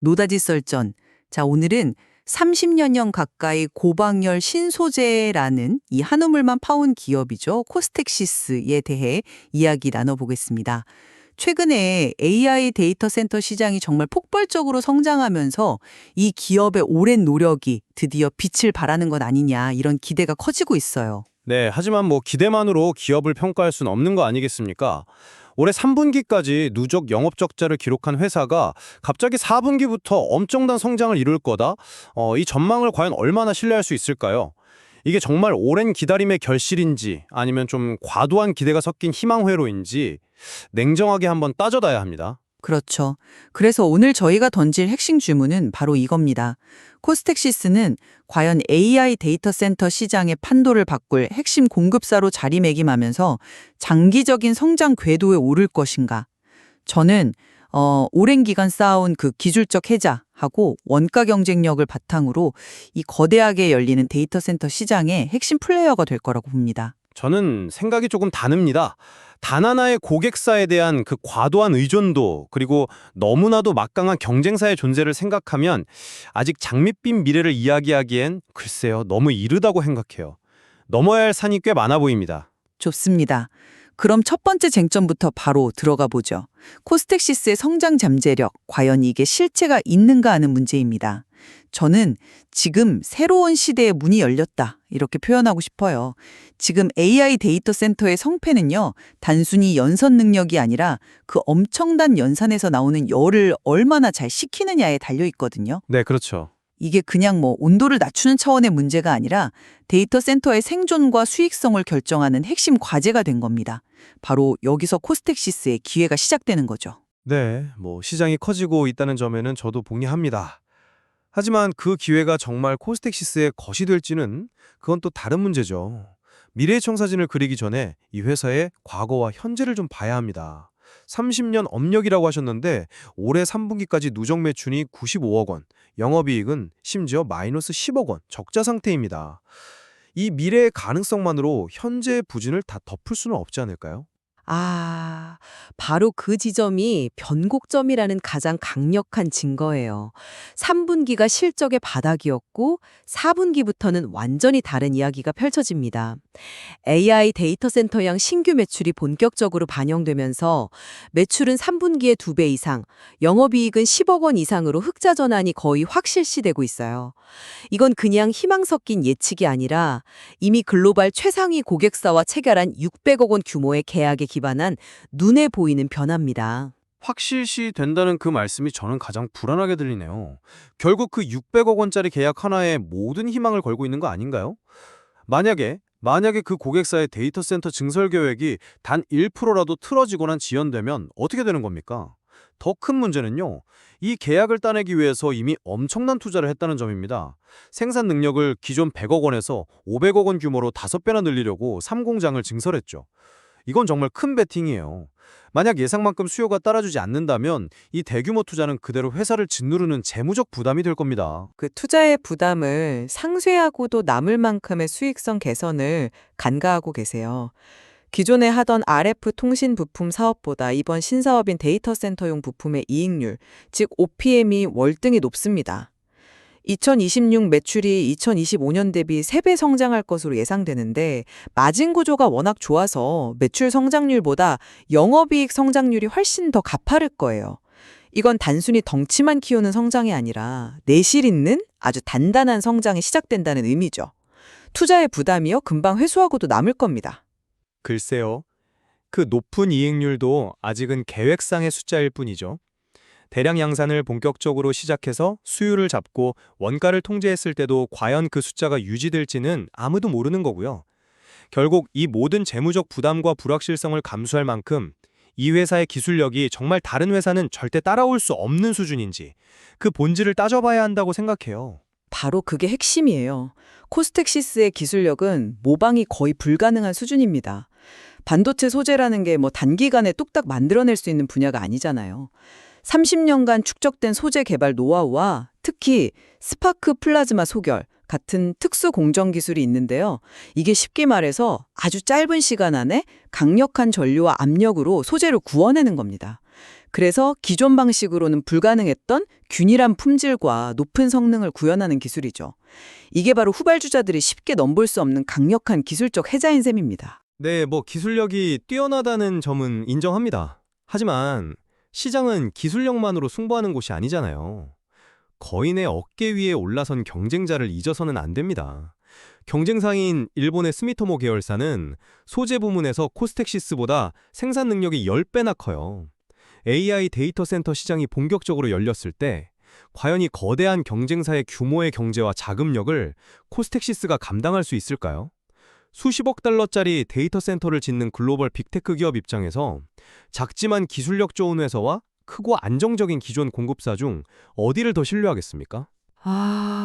노다지 썰전. 자, 오늘은 30년형 가까이 고방열 신소재라는 이 한우물만 파온 기업이죠. 코스텍시스에 대해 이야기 나눠보겠습니다. 최근에 AI 데이터 센터 시장이 정말 폭발적으로 성장하면서 이 기업의 오랜 노력이 드디어 빛을 발하는 것 아니냐, 이런 기대가 커지고 있어요. 네, 하지만 기대만으로 기업을 평가할 수는 없는 거 아니겠습니까? 올해 3분기까지 누적 영업 적자를 기록한 회사가 갑자기 4분기부터 엄청난 성장을 이룰 거다? 이 전망을 과연 얼마나 신뢰할 수 있을까요? 이게 정말 오랜 기다림의 결실인지 아니면 좀 과도한 기대가 섞인 희망회로인지 냉정하게 한번 따져봐야 합니다. 그렇죠. 그래서 오늘 저희가 던질 핵심 질문은 바로 이겁니다. 코스텍시스는 과연 AI 데이터 센터 시장의 판도를 바꿀 핵심 공급사로 자리매김하면서 장기적인 성장 궤도에 오를 것인가? 저는 오랜 기간 쌓아온 그 기술적 혜자하고 원가 경쟁력을 바탕으로 이 거대하게 열리는 데이터 센터 시장의 핵심 플레이어가 될 거라고 봅니다. 저는 생각이 조금 다릅니다. 단 하나의 고객사에 대한 그 과도한 의존도 그리고 너무나도 막강한 경쟁사의 존재를 생각하면 아직 장밋빛 미래를 이야기하기엔 글쎄요, 너무 이르다고 생각해요. 넘어야 할 산이 꽤 많아 보입니다. 좋습니다. 그럼 첫 번째 쟁점부터 바로 들어가 보죠. 코스텍시스의 성장 잠재력, 과연 이게 실체가 있는가 하는 문제입니다. 저는 지금 새로운 시대의 문이 열렸다, 이렇게 표현하고 싶어요. 지금 AI 데이터 센터의 성패는요, 단순히 연선 능력이 아니라 그 엄청난 연산에서 나오는 열을 얼마나 잘 식히느냐에 달려 있거든요. 네, 그렇죠. 이게 그냥 온도를 낮추는 차원의 문제가 아니라 데이터 센터의 생존과 수익성을 결정하는 핵심 과제가 된 겁니다. 바로 여기서 코스텍시스의 기회가 시작되는 거죠. 네, 시장이 커지고 있다는 점에는 저도 동의합니다. 하지만 그 기회가 정말 코스텍시스의 것이 될지는 그건 또 다른 문제죠. 미래의 청사진을 그리기 전에 이 회사의 과거와 현재를 좀 봐야 합니다. 30년 업력이라고 하셨는데 올해 3분기까지 누적 매출이 95억 원, 영업이익은 심지어 마이너스 10억 원, 적자 상태입니다. 이 미래의 가능성만으로 현재의 부진을 다 덮을 수는 없지 않을까요? 바로 그 지점이 변곡점이라는 가장 강력한 증거예요. 3분기가 실적의 바닥이었고 4분기부터는 완전히 다른 이야기가 펼쳐집니다. AI 데이터 센터형 신규 매출이 본격적으로 반영되면서 매출은 3분기에 2배 이상, 영업이익은 10억 원 이상으로 흑자 전환이 거의 확실시되고 있어요. 이건 그냥 희망 섞인 예측이 아니라 이미 글로벌 최상위 고객사와 체결한 600억 원 규모의 계약에 기반한 눈에 보이는 변화입니다. 확실시 된다는 그 말씀이 저는 가장 불안하게 들리네요. 결국 그 600억 원짜리 계약 하나에 모든 희망을 걸고 있는 거 아닌가요? 만약에 그 고객사의 데이터 센터 증설 계획이 단 1%라도 틀어지거나 지연되면 어떻게 되는 겁니까? 더 큰 문제는요, 이 계약을 따내기 위해서 이미 엄청난 투자를 했다는 점입니다. 생산 능력을 기존 100억 원에서 500억 원 규모로 5배나 늘리려고 3공장을 증설했죠. 이건 정말 큰 베팅이에요. 만약 예상만큼 수요가 따라주지 않는다면 이 대규모 투자는 그대로 회사를 짓누르는 재무적 부담이 될 겁니다. 그 투자의 부담을 상쇄하고도 남을 만큼의 수익성 개선을 간과하고 계세요. 기존에 하던 RF 통신 부품 사업보다 이번 신사업인 데이터 센터용 부품의 이익률, 즉 OPM이 월등히 높습니다. 2026 매출이 2025년 대비 3배 성장할 것으로 예상되는데 마진 구조가 워낙 좋아서 매출 성장률보다 영업이익 성장률이 훨씬 더 가파를 거예요. 이건 단순히 덩치만 키우는 성장이 아니라 내실 있는 아주 단단한 성장이 시작된다는 의미죠. 투자의 부담이요, 금방 회수하고도 남을 겁니다. 글쎄요. 그 높은 이익률도 아직은 계획상의 숫자일 뿐이죠. 대량 양산을 본격적으로 시작해서 수율을 잡고 원가를 통제했을 때도 과연 그 숫자가 유지될지는 아무도 모르는 거고요. 결국 이 모든 재무적 부담과 불확실성을 감수할 만큼 이 회사의 기술력이 정말 다른 회사는 절대 따라올 수 없는 수준인지 그 본질을 따져봐야 한다고 생각해요. 바로 그게 핵심이에요. 코스텍시스의 기술력은 모방이 거의 불가능한 수준입니다. 반도체 소재라는 게 단기간에 뚝딱 만들어낼 수 있는 분야가 아니잖아요. 30년간 축적된 소재 개발 노하우와 특히 스파크 플라즈마 소결 같은 특수 공정 기술이 있는데요. 이게 쉽게 말해서 아주 짧은 시간 안에 강력한 전류와 압력으로 소재를 구워내는 겁니다. 그래서 기존 방식으로는 불가능했던 균일한 품질과 높은 성능을 구현하는 기술이죠. 이게 바로 후발주자들이 쉽게 넘볼 수 없는 강력한 기술적 해자인 셈입니다. 네, 기술력이 뛰어나다는 점은 인정합니다. 하지만 시장은 기술력만으로 승부하는 곳이 아니잖아요. 거인의 어깨 위에 올라선 경쟁자를 잊어서는 안 됩니다. 경쟁사인 일본의 스미토모 계열사는 소재 부문에서 코스텍시스보다 생산 능력이 10배나 커요. AI 데이터 센터 시장이 본격적으로 열렸을 때 과연 이 거대한 경쟁사의 규모의 경제와 자금력을 코스텍시스가 감당할 수 있을까요? 수십억 달러짜리 데이터 센터를 짓는 글로벌 빅테크 기업 입장에서 작지만 기술력 좋은 회사와 크고 안정적인 기존 공급사 중 어디를 더 신뢰하겠습니까?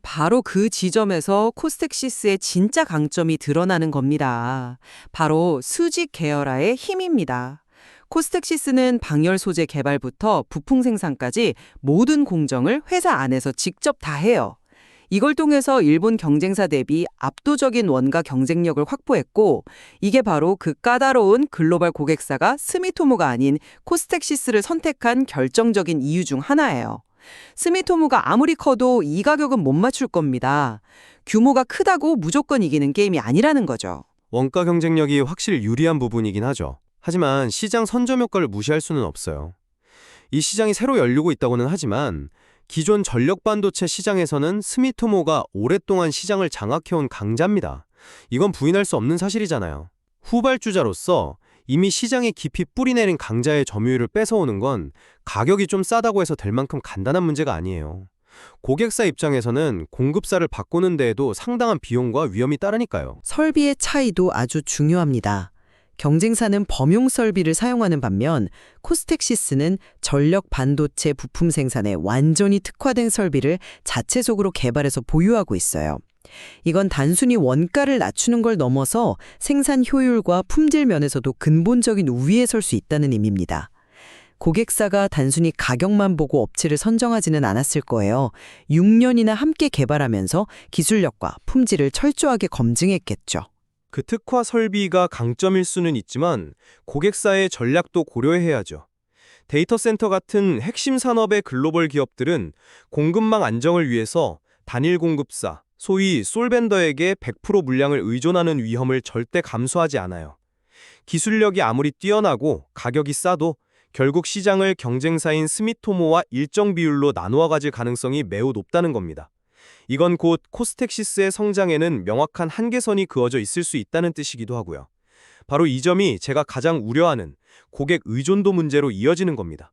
바로 그 지점에서 코스텍시스의 진짜 강점이 드러나는 겁니다. 바로 수직 계열화의 힘입니다. 코스텍시스는 방열 소재 개발부터 부품 생산까지 모든 공정을 회사 안에서 직접 다 해요. 이걸 통해서 일본 경쟁사 대비 압도적인 원가 경쟁력을 확보했고, 이게 바로 그 까다로운 글로벌 고객사가 스미토모가 아닌 코스텍시스를 선택한 결정적인 이유 중 하나예요. 스미토모가 아무리 커도 이 가격은 못 맞출 겁니다. 규모가 크다고 무조건 이기는 게임이 아니라는 거죠. 원가 경쟁력이 확실히 유리한 부분이긴 하죠. 하지만 시장 선점 효과를 무시할 수는 없어요. 이 시장이 새로 열리고 있다고는 하지만 기존 전력 반도체 시장에서는 스미토모가 오랫동안 시장을 장악해온 강자입니다. 이건 부인할 수 없는 사실이잖아요. 후발주자로서 이미 시장에 깊이 뿌리내린 강자의 점유율을 뺏어오는 건 가격이 좀 싸다고 해서 될 만큼 간단한 문제가 아니에요. 고객사 입장에서는 공급사를 바꾸는 데에도 상당한 비용과 위험이 따르니까요. 설비의 차이도 아주 중요합니다. 경쟁사는 범용 설비를 사용하는 반면 코스텍시스는 전력 반도체 부품 생산에 완전히 특화된 설비를 자체적으로 개발해서 보유하고 있어요. 이건 단순히 원가를 낮추는 걸 넘어서 생산 효율과 품질 면에서도 근본적인 우위에 설 수 있다는 의미입니다. 고객사가 단순히 가격만 보고 업체를 선정하지는 않았을 거예요. 6년이나 함께 개발하면서 기술력과 품질을 철저하게 검증했겠죠. 그 특화 설비가 강점일 수는 있지만 고객사의 전략도 고려해야죠. 데이터 센터 같은 핵심 산업의 글로벌 기업들은 공급망 안정을 위해서 단일 공급사, 소위 솔벤더에게 100% 물량을 의존하는 위험을 절대 감수하지 않아요. 기술력이 아무리 뛰어나고 가격이 싸도 결국 시장을 경쟁사인 스미토모와 일정 비율로 나누어 가질 가능성이 매우 높다는 겁니다. 이건 곧 코스텍시스의 성장에는 명확한 한계선이 그어져 있을 수 있다는 뜻이기도 하고요. 바로 이 점이 제가 가장 우려하는 고객 의존도 문제로 이어지는 겁니다.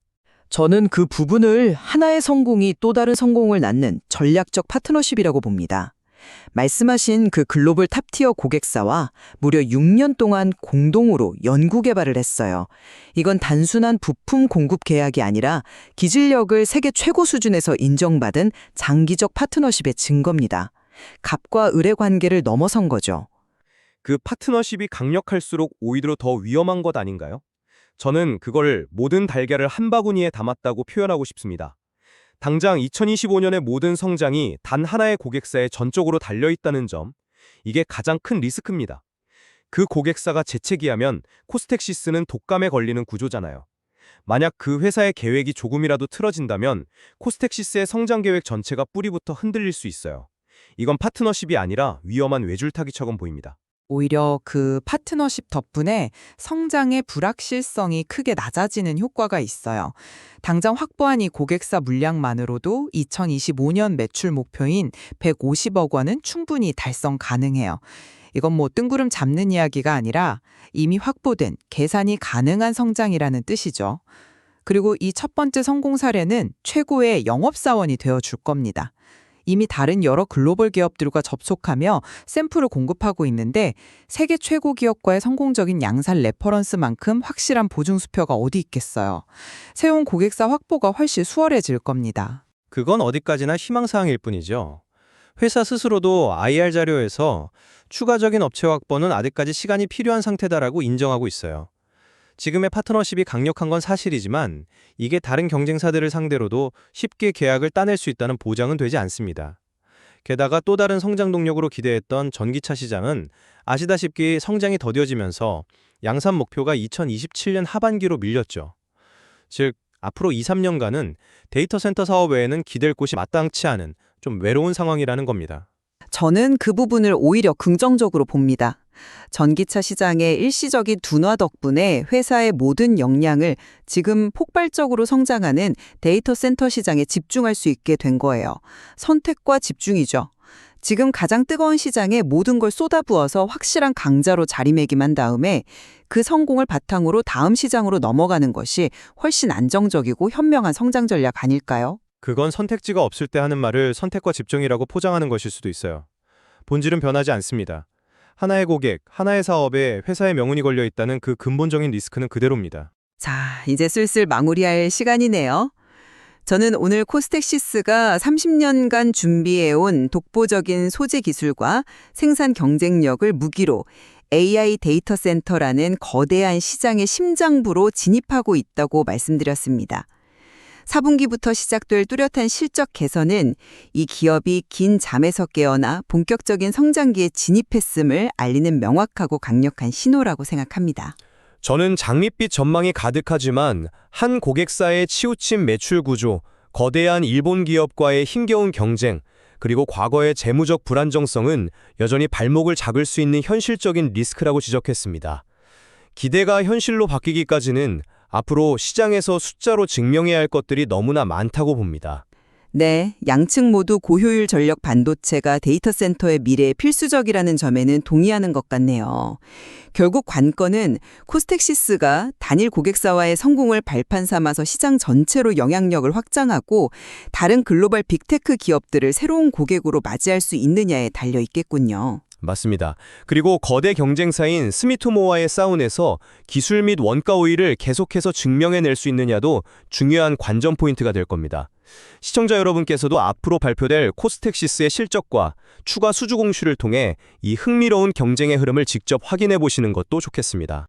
저는 그 부분을 하나의 성공이 또 다른 성공을 낳는 전략적 파트너십이라고 봅니다. 말씀하신 그 글로벌 탑티어 고객사와 무려 6년 동안 공동으로 연구 개발을 했어요. 이건 단순한 부품 공급 계약이 아니라 기술력을 세계 최고 수준에서 인정받은 장기적 파트너십의 증거입니다. 갑과 을의 관계를 넘어선 거죠. 그 파트너십이 강력할수록 오히려 더 위험한 것 아닌가요? 저는 그걸 모든 달걀을 한 바구니에 담았다고 표현하고 싶습니다. 당장 2025년의 모든 성장이 단 하나의 고객사에 전적으로 달려있다는 점, 이게 가장 큰 리스크입니다. 그 고객사가 재채기하면 코스텍시스는 독감에 걸리는 구조잖아요. 만약 그 회사의 계획이 조금이라도 틀어진다면 코스텍시스의 성장 계획 전체가 뿌리부터 흔들릴 수 있어요. 이건 파트너십이 아니라 위험한 외줄타기처럼 보입니다. 오히려 그 파트너십 덕분에 성장의 불확실성이 크게 낮아지는 효과가 있어요. 당장 확보한 이 고객사 물량만으로도 2025년 매출 목표인 150억 원은 충분히 달성 가능해요. 이건 뜬구름 잡는 이야기가 아니라 이미 확보된 계산이 가능한 성장이라는 뜻이죠. 그리고 이 첫 번째 성공 사례는 최고의 영업사원이 되어줄 겁니다. 이미 다른 여러 글로벌 기업들과 접촉하며 샘플을 공급하고 있는데 세계 최고 기업과의 성공적인 양산 레퍼런스만큼 확실한 보증 수표가 어디 있겠어요. 새로운 고객사 확보가 훨씬 수월해질 겁니다. 그건 어디까지나 희망사항일 뿐이죠. 회사 스스로도 IR 자료에서 추가적인 업체 확보는 아직까지 시간이 필요한 상태다라고 인정하고 있어요. 지금의 파트너십이 강력한 건 사실이지만 이게 다른 경쟁사들을 상대로도 쉽게 계약을 따낼 수 있다는 보장은 되지 않습니다. 게다가 또 다른 성장 동력으로 기대했던 전기차 시장은 아시다시피 성장이 더뎌지면서 양산 목표가 2027년 하반기로 밀렸죠. 즉 앞으로 2, 3년간은 데이터 센터 사업 외에는 기댈 곳이 마땅치 않은 좀 외로운 상황이라는 겁니다. 저는 그 부분을 오히려 긍정적으로 봅니다. 전기차 시장의 일시적인 둔화 덕분에 회사의 모든 역량을 지금 폭발적으로 성장하는 데이터 센터 시장에 집중할 수 있게 된 거예요. 선택과 집중이죠. 지금 가장 뜨거운 시장에 모든 걸 쏟아부어서 확실한 강자로 자리매김한 다음에 그 성공을 바탕으로 다음 시장으로 넘어가는 것이 훨씬 안정적이고 현명한 성장 전략 아닐까요? 그건 선택지가 없을 때 하는 말을 선택과 집중이라고 포장하는 것일 수도 있어요. 본질은 변하지 않습니다. 하나의 고객, 하나의 사업에 회사의 명운이 걸려 있다는 그 근본적인 리스크는 그대로입니다. 자, 이제 슬슬 마무리할 시간이네요. 저는 오늘 코스텍시스가 30년간 준비해온 독보적인 소재 기술과 생산 경쟁력을 무기로 AI 데이터 센터라는 거대한 시장의 심장부로 진입하고 있다고 말씀드렸습니다. 4분기부터 시작될 뚜렷한 실적 개선은 이 기업이 긴 잠에서 깨어나 본격적인 성장기에 진입했음을 알리는 명확하고 강력한 신호라고 생각합니다. 저는 장밋빛 전망이 가득하지만 한 고객사의 치우친 매출 구조, 거대한 일본 기업과의 힘겨운 경쟁, 그리고 과거의 재무적 불안정성은 여전히 발목을 잡을 수 있는 현실적인 리스크라고 지적했습니다. 기대가 현실로 바뀌기까지는 앞으로 시장에서 숫자로 증명해야 할 것들이 너무나 많다고 봅니다. 네, 양측 모두 고효율 전력 반도체가 데이터 센터의 미래에 필수적이라는 점에는 동의하는 것 같네요. 결국 관건은 코스텍시스가 단일 고객사와의 성공을 발판 삼아서 시장 전체로 영향력을 확장하고 다른 글로벌 빅테크 기업들을 새로운 고객으로 맞이할 수 있느냐에 달려 있겠군요. 맞습니다. 그리고 거대 경쟁사인 스미토모와의 싸움에서 기술 및 원가 우위를 계속해서 증명해낼 수 있느냐도 중요한 관전 포인트가 될 겁니다. 시청자 여러분께서도 앞으로 발표될 코스텍시스의 실적과 추가 수주 공시를 통해 이 흥미로운 경쟁의 흐름을 직접 확인해 보시는 것도 좋겠습니다.